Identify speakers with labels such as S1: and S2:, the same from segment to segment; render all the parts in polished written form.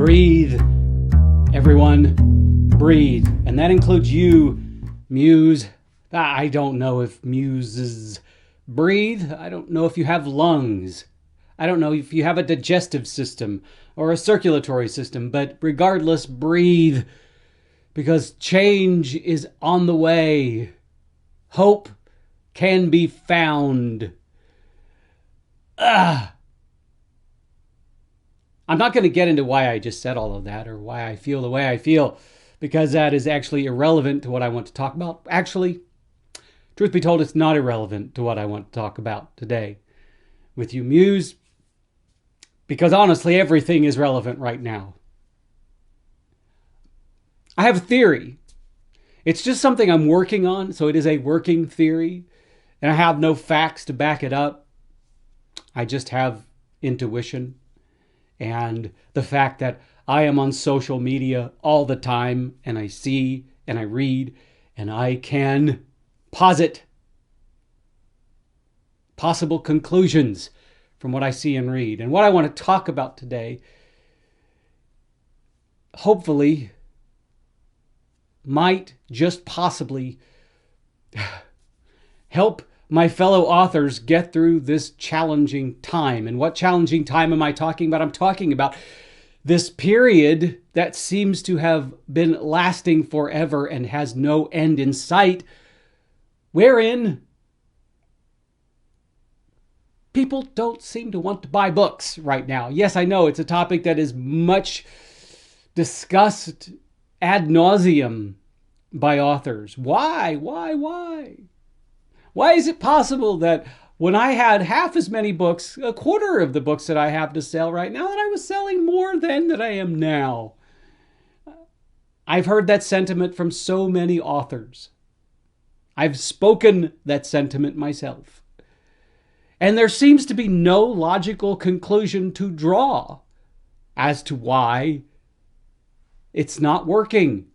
S1: Breathe, everyone, breathe. And that includes you, Muse. I don't know if muses breathe. I don't know if you have lungs. I don't know if you have a digestive system or a circulatory system, but regardless, breathe, because change is on the way. Hope can be found. I'm not going to get into why I just said all of that or why I feel the way I feel, because that is actually irrelevant to what I want to talk about. Actually, truth be told, it's not irrelevant to what I want to talk about today with you, Muse, because honestly, everything is relevant right now. I have a theory. It's just something I'm working on, so it is a working theory, and I have no facts to back it up. I just have intuition and the fact that I am on social media all the time, and I see and I read and I can posit possible conclusions from what I see and read. And what I want to talk about today, hopefully, might just possibly help my fellow authors get through this challenging time. And what challenging time am I talking about? I'm talking about this period that seems to have been lasting forever and has no end in sight, wherein people don't seem to want to buy books right now. Yes, I know it's a topic that is much discussed ad nauseum by authors. Why? Why is it possible that when I had half as many books, a quarter of the books that I have to sell right now, that I was selling more then than I am now? I've heard that sentiment from so many authors. I've spoken that sentiment myself. And there seems to be no logical conclusion to draw as to why it's not working.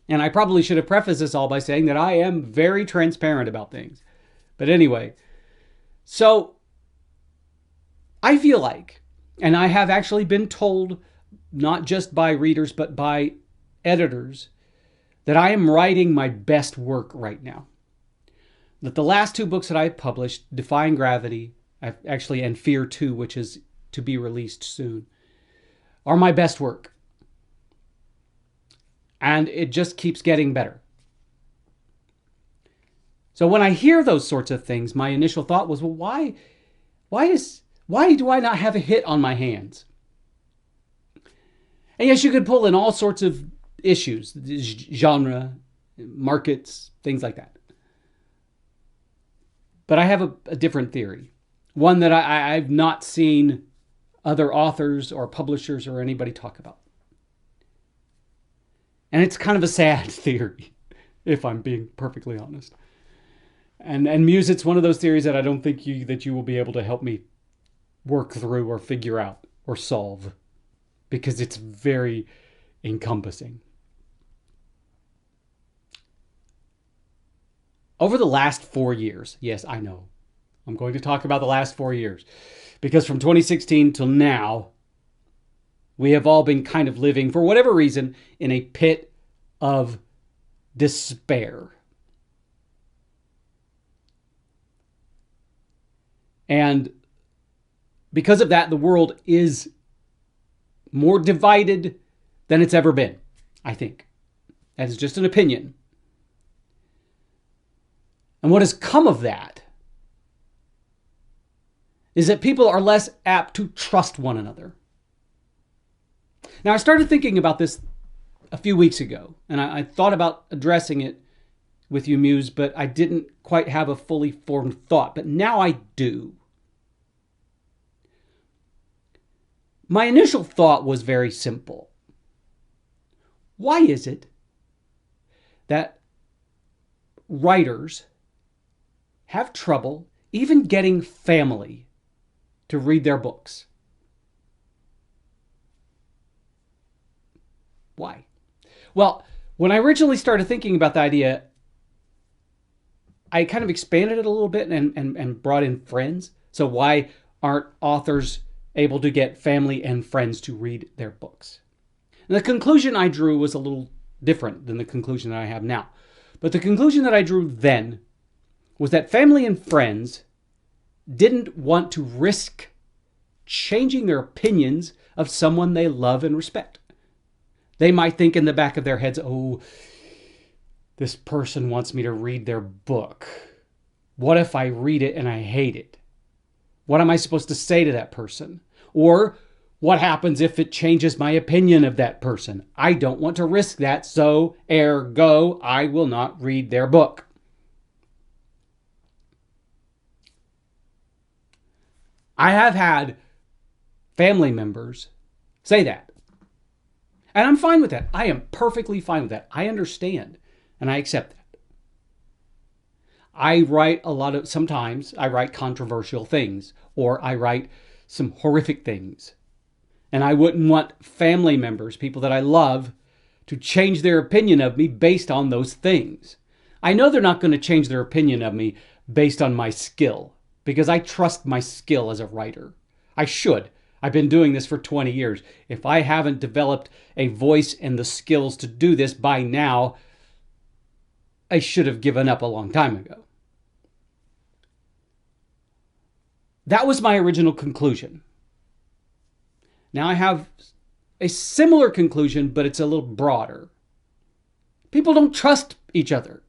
S1: And I probably should have prefaced this all by saying that I am very transparent about things. But anyway, so I feel like, and I have actually been told, not just by readers, but by editors, that I am writing my best work right now. That the last two books that I published, Defying Gravity, and Fear 2, which is to be released soon, are my best work. And it just keeps getting better. So when I hear those sorts of things, my initial thought was, well, why do I not have a hit on my hands? And yes, you could pull in all sorts of issues, genre, markets, things like that. But I have a different theory. One that I've not seen other authors or publishers or anybody talk about. And it's kind of a sad theory, if I'm being perfectly honest. And Muse, it's one of those theories that I don't think you will be able to help me work through or figure out or solve, because it's very encompassing. Over the last 4 years, yes, I know, I'm going to talk about the last 4 years, because from 2016 till now, we have all been kind of living, for whatever reason, in a pit of despair. And because of that, the world is more divided than it's ever been, I think. That is just an opinion. And what has come of that is that people are less apt to trust one another. Now, I started thinking about this a few weeks ago, and I thought about addressing it with you, Muse, but I didn't quite have a fully formed thought. But now I do. My initial thought was very simple. Why is it that writers have trouble even getting family to read their books? Why? Well, when I originally started thinking about the idea, I kind of expanded it a little bit and brought in friends. So why aren't authors able to get family and friends to read their books. And the conclusion I drew was a little different than the conclusion that I have now. But the conclusion that I drew then was that family and friends didn't want to risk changing their opinions of someone they love and respect. They might think in the back of their heads, oh, this person wants me to read their book. What if I read it and I hate it? What am I supposed to say to that person? Or what happens if it changes my opinion of that person? I don't want to risk that, so ergo, I will not read their book. I have had family members say that. And I'm fine with that. I am perfectly fine with that. I understand and I accept that. Sometimes I write controversial things, or I write some horrific things. And I wouldn't want family members, people that I love, to change their opinion of me based on those things. I know they're not going to change their opinion of me based on my skill, because I trust my skill as a writer. I should. I've been doing this for 20 years. If I haven't developed a voice and the skills to do this by now, I should have given up a long time ago. That was my original conclusion. Now I have a similar conclusion, but it's a little broader. People don't trust each other.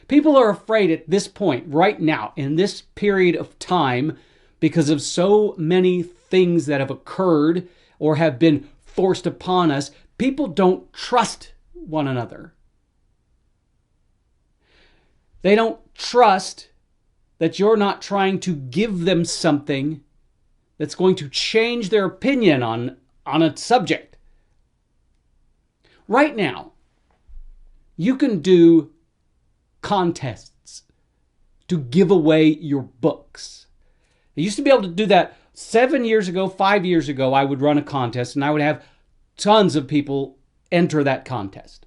S1: People are afraid at this point, right now, in this period of time, because of so many things that have occurred or have been forced upon us, people don't trust one another. They don't trust that you're not trying to give them something that's going to change their opinion on a subject. Right now, you can do contests to give away your books. I used to be able to do that 7 years ago, 5 years ago. I would run a contest and I would have tons of people enter that contest.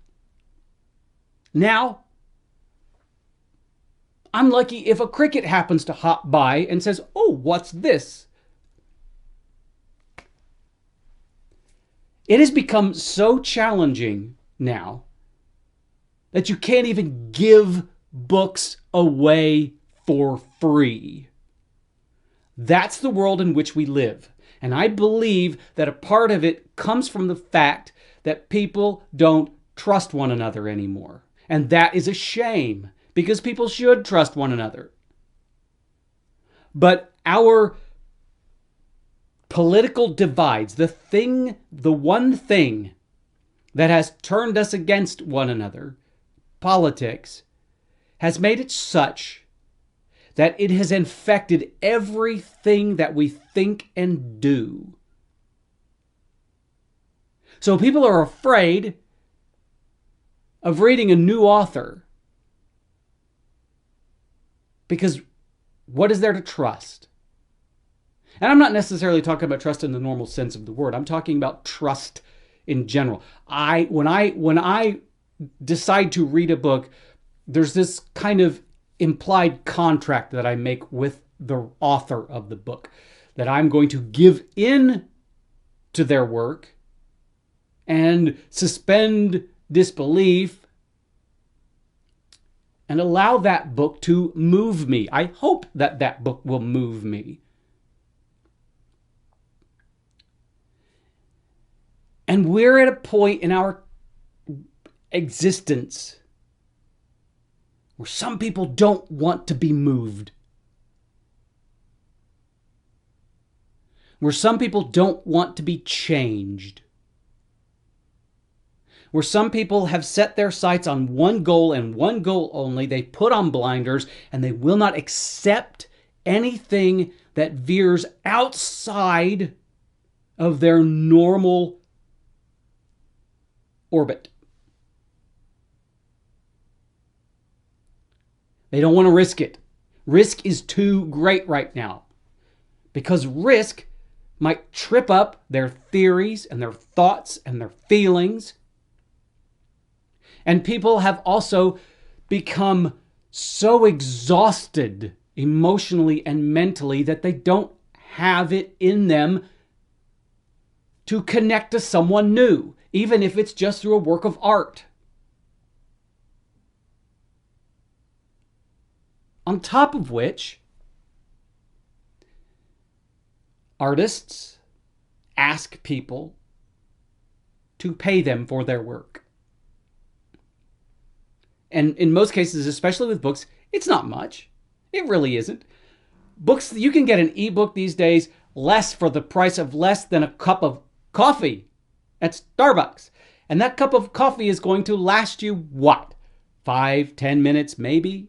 S1: Now, I'm lucky if a cricket happens to hop by and says, oh, what's this? It has become so challenging now that you can't even give books away for free. That's the world in which we live. And I believe that a part of it comes from the fact that people don't trust one another anymore. And that is a shame, because people should trust one another. But our political divides, the one thing that has turned us against one another, politics, has made it such that it has infected everything that we think and do. So people are afraid of reading a new author, because what is there to trust? And I'm not necessarily talking about trust in the normal sense of the word. I'm talking about trust in general. When I decide to read a book, there's this kind of implied contract that I make with the author of the book, that I'm going to give in to their work and suspend disbelief and allow that book to move me. I hope that that book will move me. And we're at a point in our existence where some people don't want to be moved. Where some people don't want to be changed. Where some people have set their sights on one goal and one goal only. They put on blinders and they will not accept anything that veers outside of their normal orbit. They don't want to risk it. Risk is too great right now, because risk might trip up their theories and their thoughts and their feelings. And people have also become so exhausted emotionally and mentally that they don't have it in them to connect to someone new, even if it's just through a work of art. On top of which, artists ask people to pay them for their work. And in most cases, especially with books, it's not much. It really isn't. Books, you can get an ebook these days less for the price of less than a cup of coffee at Starbucks. And that cup of coffee is going to last you what? 5-10 minutes maybe?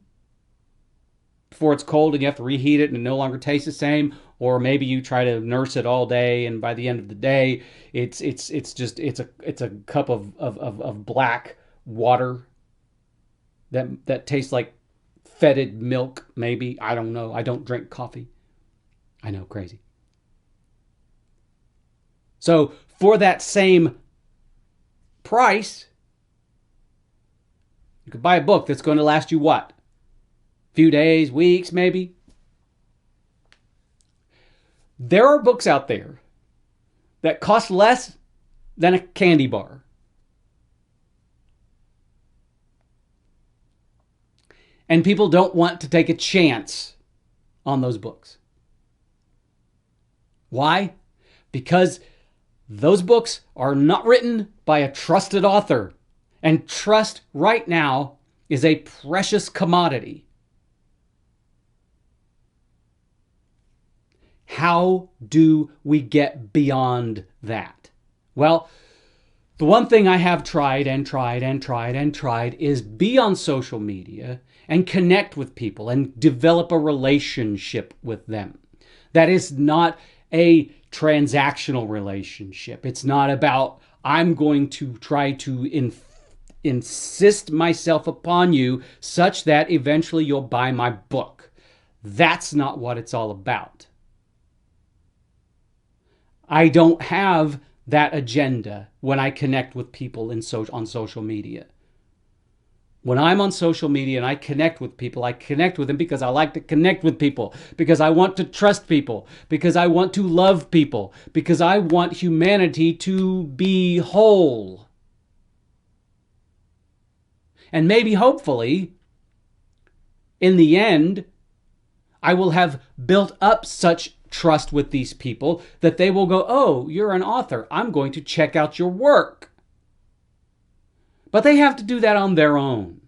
S1: Before it's cold and you have to reheat it and it no longer tastes the same. Or maybe you try to nurse it all day and by the end of the day it's a cup of black water that tastes like fetid milk, maybe. I don't know. I don't drink coffee. I know, crazy. So for that same price, you could buy a book that's going to last you what? A few days, weeks, maybe. There are books out there that cost less than a candy bar. And people don't want to take a chance on those books. Why? Because those books are not written by a trusted author. And trust right now is a precious commodity. How do we get beyond that? Well, the one thing I have tried is be on social media and connect with people and develop a relationship with them. That is not a transactional relationship. It's not about, I'm going to try to insist myself upon you such that eventually you'll buy my book. That's not what it's all about. I don't have that agenda when I connect with people on social media. When I'm on social media and I connect with people, I connect with them because I like to connect with people, because I want to trust people, because I want to love people, because I want humanity to be whole. And maybe, hopefully, in the end, I will have built up such trust with these people that they will go, oh, you're an author. I'm going to check out your work. But they have to do that on their own.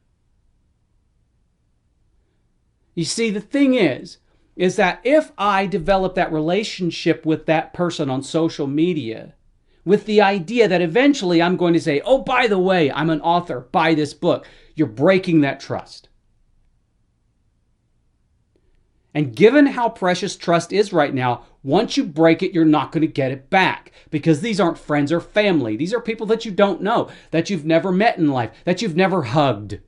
S1: You see, the thing is that if I develop that relationship with that person on social media, with the idea that eventually I'm going to say, oh, by the way, I'm an author, buy this book, you're breaking that trust. And given how precious trust is right now, once you break it, you're not going to get it back. Because these aren't friends or family. These are people that you don't know, that you've never met in life, that you've never hugged.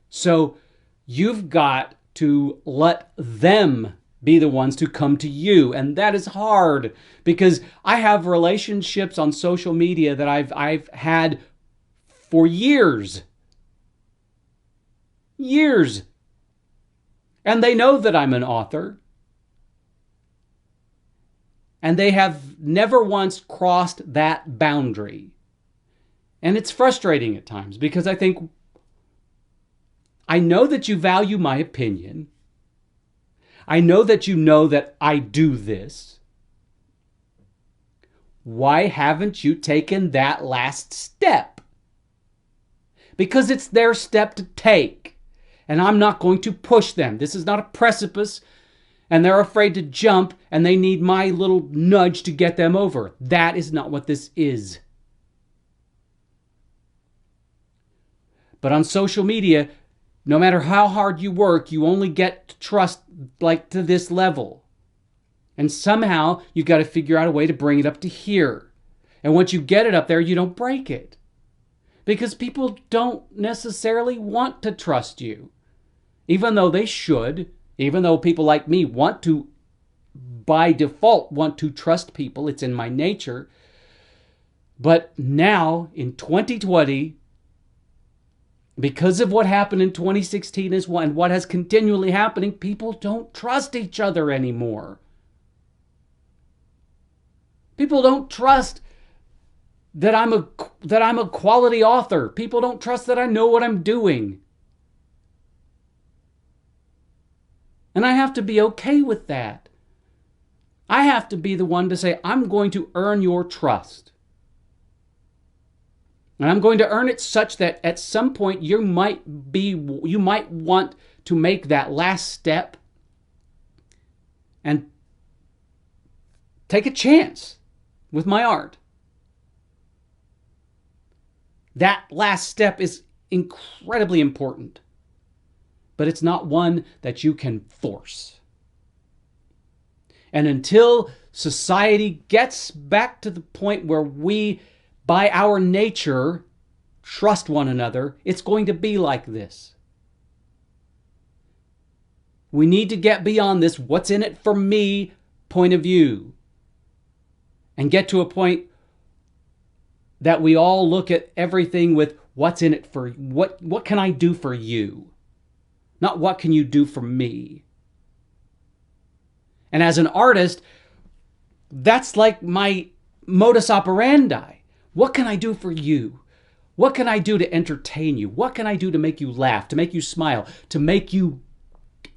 S1: So you've got to let them be the ones to come to you. And that is hard because I have relationships on social media that I've had for years. Years. And they know that I'm an author. And they have never once crossed that boundary. And it's frustrating at times because I think, I know that you value my opinion. I know that you know that I do this. Why haven't you taken that last step? Because it's their step to take. And I'm not going to push them. This is not a precipice. And they're afraid to jump. And they need my little nudge to get them over. That is not what this is. But on social media, no matter how hard you work, you only get to trust like to this level. And somehow you've got to figure out a way to bring it up to here. And once you get it up there, you don't break it. Because people don't necessarily want to trust you. Even though they should, even though people like me want to, by default, want to trust people. It's in my nature. But now, in 2020, Because of what happened in 2016 as well, and what has continually happening, people don't trust each other anymore. People don't trust that I'm a quality author. People don't trust that I know what I'm doing. And I have to be okay with that. I have to be the one to say, I'm going to earn your trust. And I'm going to earn it such that at some point you might want to make that last step and take a chance with my art. That last step is incredibly important, but it's not one that you can force. And until society gets back to the point where we, by our nature, trust one another, it's going to be like this. We need to get beyond this what's in it for me point of view and get to a point that we all look at everything with what's in it for what can I do for you? Not what can you do for me? And as an artist, that's like my modus operandi. What can I do for you? What can I do to entertain you? What can I do to make you laugh, to make you smile, to make you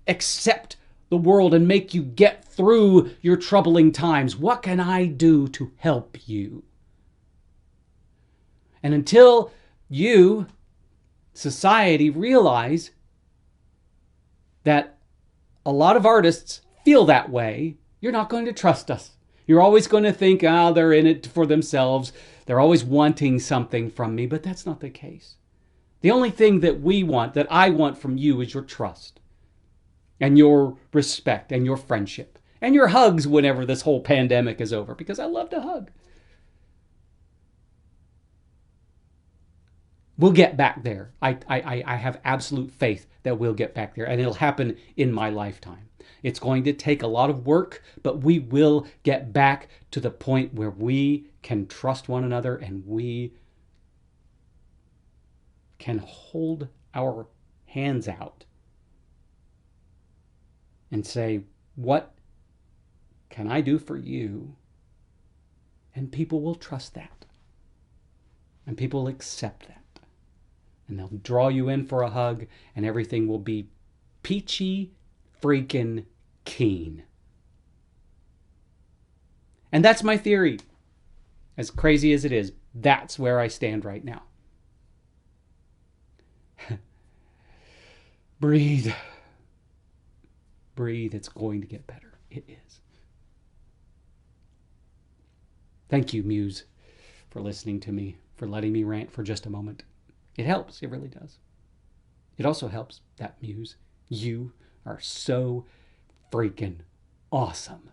S1: accept the world and make you get through your troubling times? What can I do to help you? And until you, society, realize that a lot of artists feel that way, you're not going to trust us. You're always going to think, they're in it for themselves. They're always wanting something from me, but that's not the case. The only thing that I want from you is your trust and your respect and your friendship and your hugs whenever this whole pandemic is over, because I love to hug. We'll get back there. I have absolute faith that we'll get back there, and it'll happen in my lifetime. It's going to take a lot of work, but we will get back to the point where we can trust one another and we can hold our hands out and say, what can I do for you? And people will trust that. And people will accept that. And they'll draw you in for a hug, and everything will be peachy freaking keen. And that's my theory. As crazy as it is, that's where I stand right now. Breathe. Breathe. It's going to get better. It is. Thank you, Muse, for listening to me, for letting me rant for just a moment. It helps. It really does. It also helps that, Muse, you are so freaking awesome.